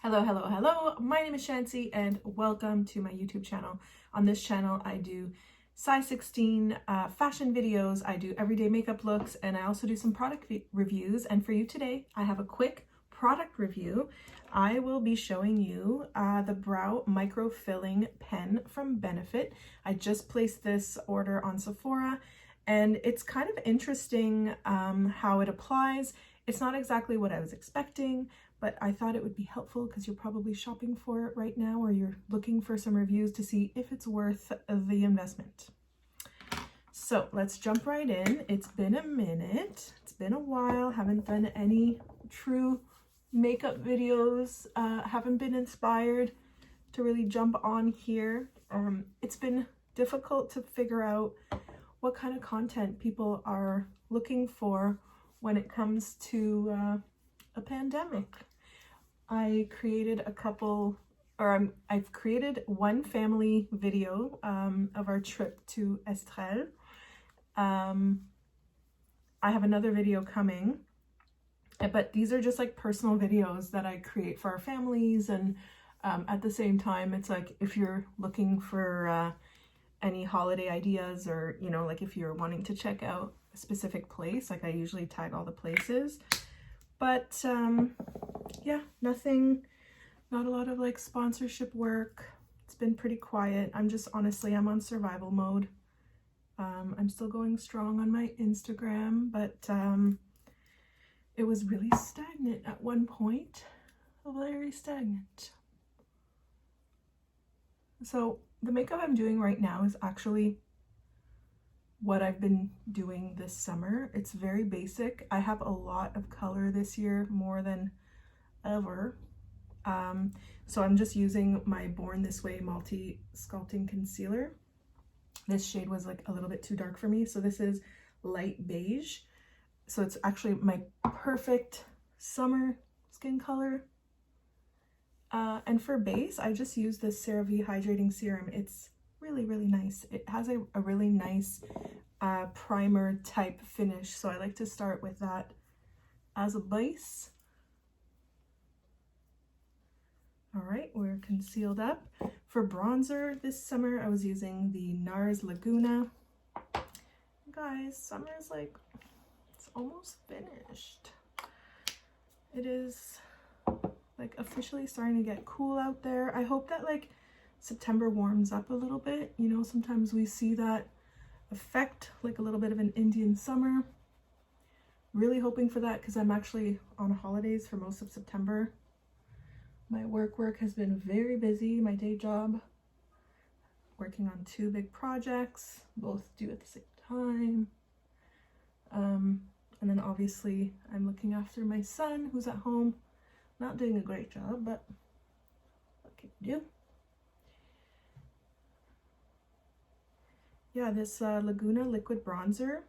Hello, hello, hello. My name is Chantsy and welcome to my YouTube channel. On this channel, I do size 16 fashion videos. I do everyday makeup looks, and I also do some product reviews. And for you today, I have a quick product review. I will be showing you the Brow Microfilling pen from Benefit. I just placed this order on Sephora, and it's kind of interesting how it applies. It's not exactly what I was expecting, but I thought it would be helpful because you're probably shopping for it right now, or you're looking for some reviews to see if it's worth the investment. So let's jump right in. It's been a minute. It's been a while. Haven't done any true makeup videos. Haven't been inspired to really jump on here. It's been difficult to figure out what kind of content people are looking for when it comes to a pandemic. I created a couple, I've created one family video of our trip to Estelle. I have another video coming, but these are just like personal videos that I create for our families, and at the same time, it's like if you're looking for any holiday ideas, or like if you're wanting to check out a specific place, like I usually tag all the places. But yeah, not a lot of like sponsorship work. It's been pretty quiet. I'm on survival mode. I'm still going strong on my Instagram, but it was really stagnant at one point, very stagnant. So the makeup I'm doing right now is actually what I've been doing this summer. It's very basic. I have a lot of color this year, more than ever. So I'm just using my Born This Way Multi Sculpting Concealer. This shade was like a little bit too dark for me, so this is light beige. So it's actually my perfect summer skin color. And for base, I just use this CeraVe Hydrating Serum. It's really, really nice. It has a really nice primer type finish, so I like to start with that as a base. All right, we're concealed up. For bronzer this summer, I was using the Nars Laguna. Guys, summer is like, it's almost finished. It is like officially starting to get cool out there. I hope that like September warms up a little bit. Sometimes we see that effect, like a little bit of an Indian summer. Really hoping for that because I'm actually on holidays for most of September. My work has been very busy. My day job, working on 2 big projects, both due at the same time. And then obviously I'm looking after my son who's at home. Not doing a great job, but what can you do? Yeah, this Laguna liquid bronzer,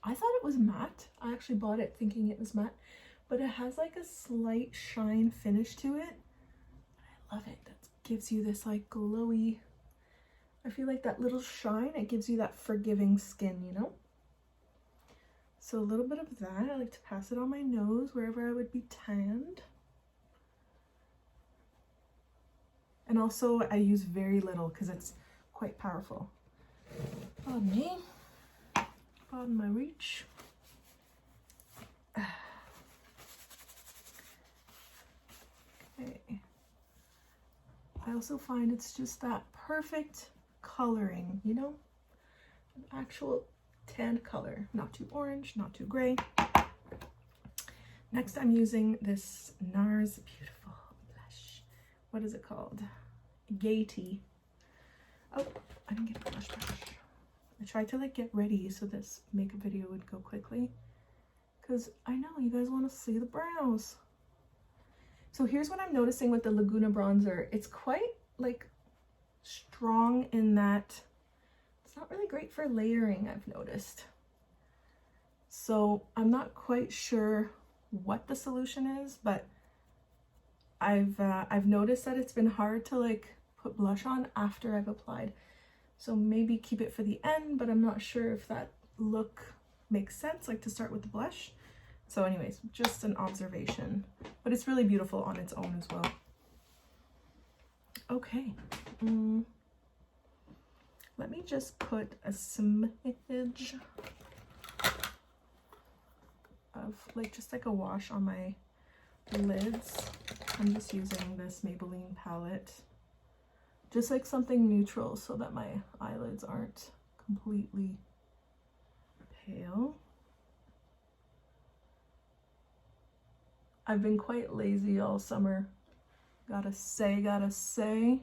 I thought it was matte. I actually bought it thinking it was matte, but it has like a slight shine finish to it. I love it. That gives you this like glowy, I feel like that little shine, it gives you that forgiving skin, So a little bit of that. I like to pass it on my nose wherever I would be tanned. And also I use very little because it's quite powerful. Pardon me. Pardon my reach. Okay. I also find it's just that perfect coloring, an actual tan color. Not too orange, not too gray. Next, I'm using this Nars beautiful blush. What is it called? Gaiety. Oh, I didn't get a blush brush. I tried to like get ready so this makeup video would go quickly, because I know you guys want to see the brows. So here's what I'm noticing with the Laguna bronzer. It's quite like strong in that it's not really great for layering, I've noticed. So I'm not quite sure what the solution is, but I've noticed that it's been hard to like put blush on after I've applied. So maybe keep it for the end, but I'm not sure if that look makes sense, like to start with the blush. So anyways, just an observation, but it's really beautiful on its own as well. Okay, let me just put a smidge of like just like a wash on my lids. I'm just using this Maybelline palette, just like something neutral so that my eyelids aren't completely pale. I've been quite lazy all summer, gotta say.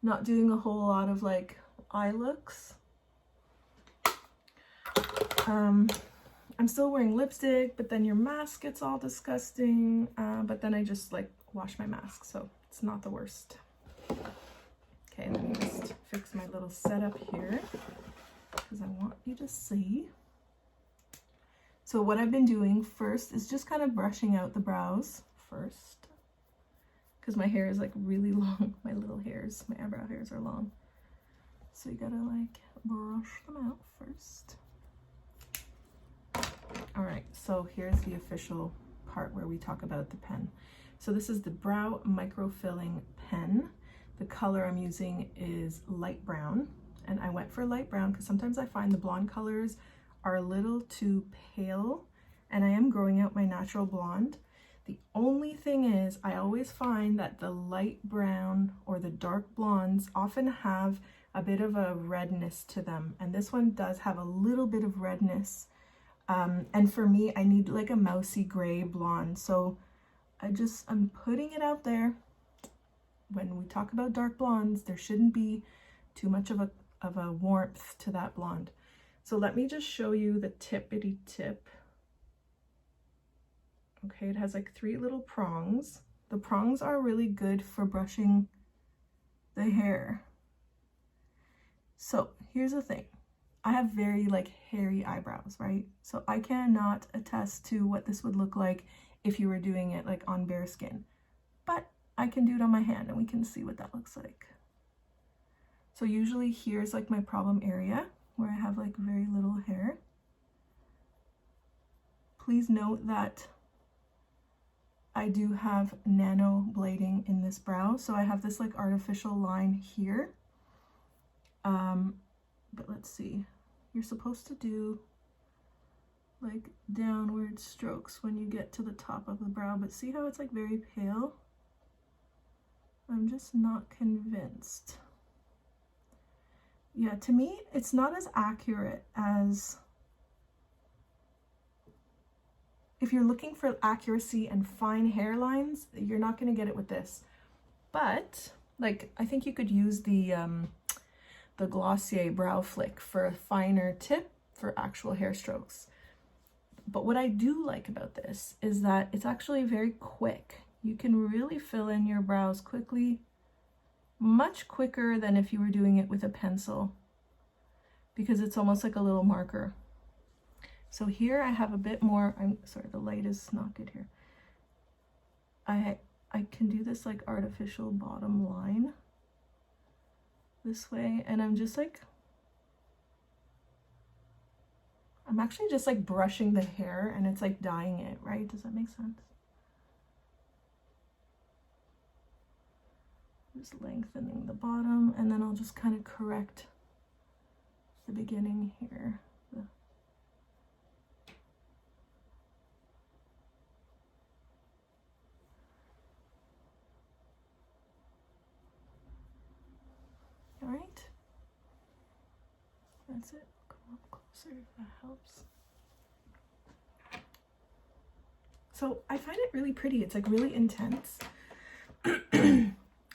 Not doing a whole lot of like eye looks. I'm still wearing lipstick, but then your mask gets all disgusting. But then I just like wash my mask, so it's not the worst. Okay, let me just fix my little setup here because I want you to see. So what I've been doing first is just kind of brushing out the brows first, because my hair is like really long. My little hairs, my eyebrow hairs are long. So you gotta like brush them out first. All right, so here's the official part where we talk about the pen. So this is the Brow Microfilling pen. The color I'm using is light brown, and I went for light brown because sometimes I find the blonde colors are a little too pale, and I am growing out my natural blonde. The only thing is I always find that the light brown or the dark blondes often have a bit of a redness to them, and this one does have a little bit of redness. And for me, I need like a mousy gray blonde, so I'm putting it out there. When we talk about dark blondes, there shouldn't be too much of a warmth to that blonde. So let me just show you the tippity tip. Okay, it has like 3 little prongs. The prongs are really good for brushing the hair. So here's the thing. I have very like hairy eyebrows, right? So I cannot attest to what this would look like if you were doing it like on bare skin. But I can do it on my hand and we can see what that looks like. So usually here's like my problem area where I have like very little hair. Please note that I do have nano blading in this brow, so I have this like artificial line here. But let's see, you're supposed to do like downward strokes when you get to the top of the brow, but see how it's like very pale? I'm just not convinced. Yeah, to me, it's not as accurate as, if you're looking for accuracy and fine hairlines, you're not going to get it with this. But like, I think you could use the Glossier Brow Flick for a finer tip for actual hair strokes. But what I do like about this is that it's actually very quick. You can really fill in your brows quickly, much quicker than if you were doing it with a pencil, because it's almost like a little marker. So here I have a bit more, I'm sorry, the light is not good here. I can do this like artificial bottom line this way, and I'm actually just like brushing the hair, and it's like dyeing it, right? Does that make sense? Just lengthening the bottom, and then I'll just kind of correct the beginning here. All right, that's it. Come up closer if that helps. So I find it really pretty. It's like really intense.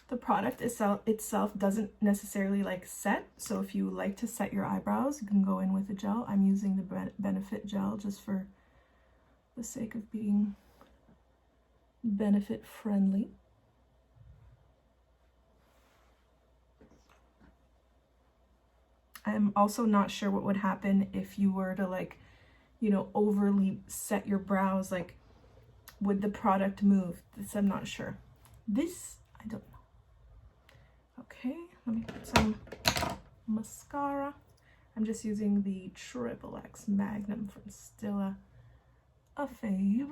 The product itself doesn't necessarily like set. So if you like to set your eyebrows, you can go in with a gel. I'm using the Benefit gel just for the sake of being benefit friendly. I'm also not sure what would happen if you were to like, you know, overly set your brows. Like, would the product move? This I'm not sure. This, I don't know. Okay, let me put some mascara. I'm just using the XXX Magnum from Stila a fave.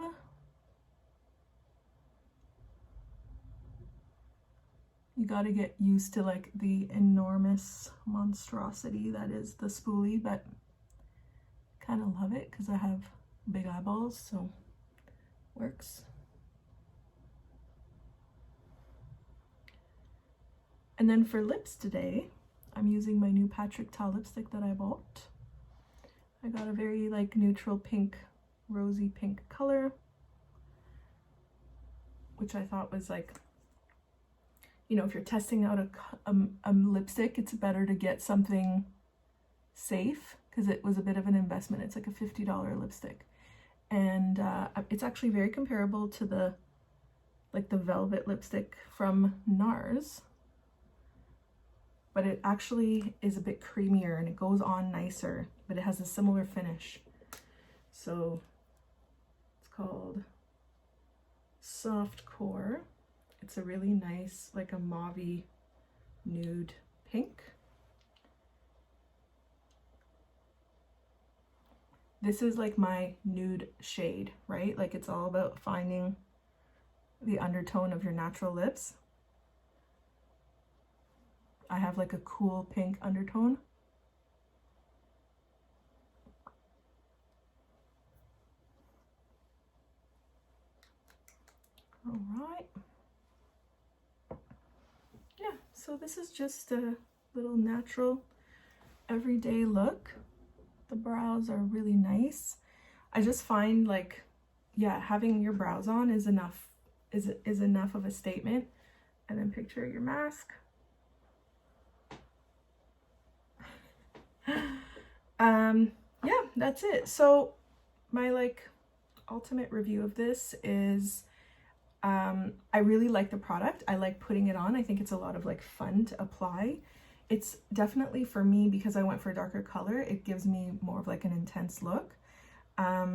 You got to get used to like the enormous monstrosity that is the spoolie, but kind of love it because I have big eyeballs, so works. And then for lips today, I'm using my new Patrick Ta lipstick that I bought. I got a very like neutral pink, rosy pink color, which I thought was like, you know, if you're testing out a lipstick, it's better to get something safe because it was a bit of an investment. It's like a $50 lipstick. And it's actually very comparable to the velvet lipstick from Nars. But it actually is a bit creamier and it goes on nicer, but it has a similar finish. So it's called Soft Core. It's a really nice, like a mauvey nude pink. This is like my nude shade, right? Like it's all about finding the undertone of your natural lips. I have like a cool pink undertone. All right. Yeah, so this is just a little natural everyday look. The brows are really nice. I just find like, yeah, having your brows on is enough, is enough of a statement. And then picture your mask. Yeah, that's it. So my like ultimate review of this is I really like the product. I like putting it on. I think it's a lot of like fun to apply. It's definitely for me, because I went for a darker color, it gives me more of like an intense look. I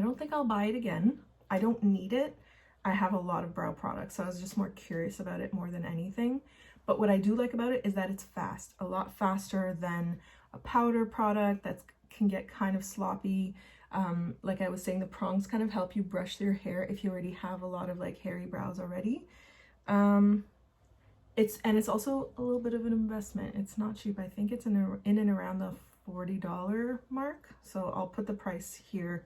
don't think I'll buy it again. I don't need it. I have a lot of brow products, so I was just more curious about it more than anything. But what I do like about it is that it's fast, a lot faster than a powder product that can get kind of sloppy. Like I was saying, the prongs kind of help you brush your hair if you already have a lot of like hairy brows already. It's also a little bit of an investment. It's not cheap. I think it's in and around the $40 mark. So I'll put the price here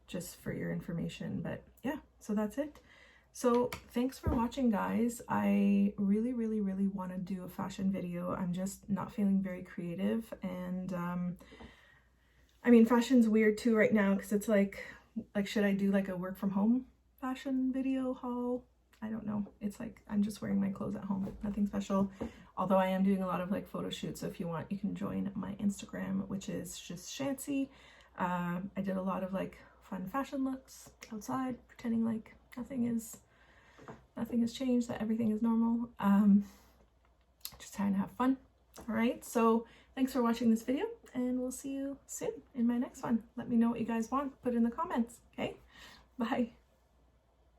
just for your information. But yeah, so that's it. So thanks for watching, guys. I really want to do a fashion video. I'm just not feeling very creative, and I mean, fashion's weird too right now because it's like should I do like a work from home fashion video haul? I don't know. It's like I'm just wearing my clothes at home, nothing special. Although I am doing a lot of like photo shoots, so if you want, you can join my Instagram, which is just Chantsy. I did a lot of like fun fashion looks outside, pretending like nothing has changed, that everything is normal. Just trying to have fun. All right, so thanks for watching this video, and we'll see you soon in my next one. Let me know what you guys want. Put in the comments. Okay, bye.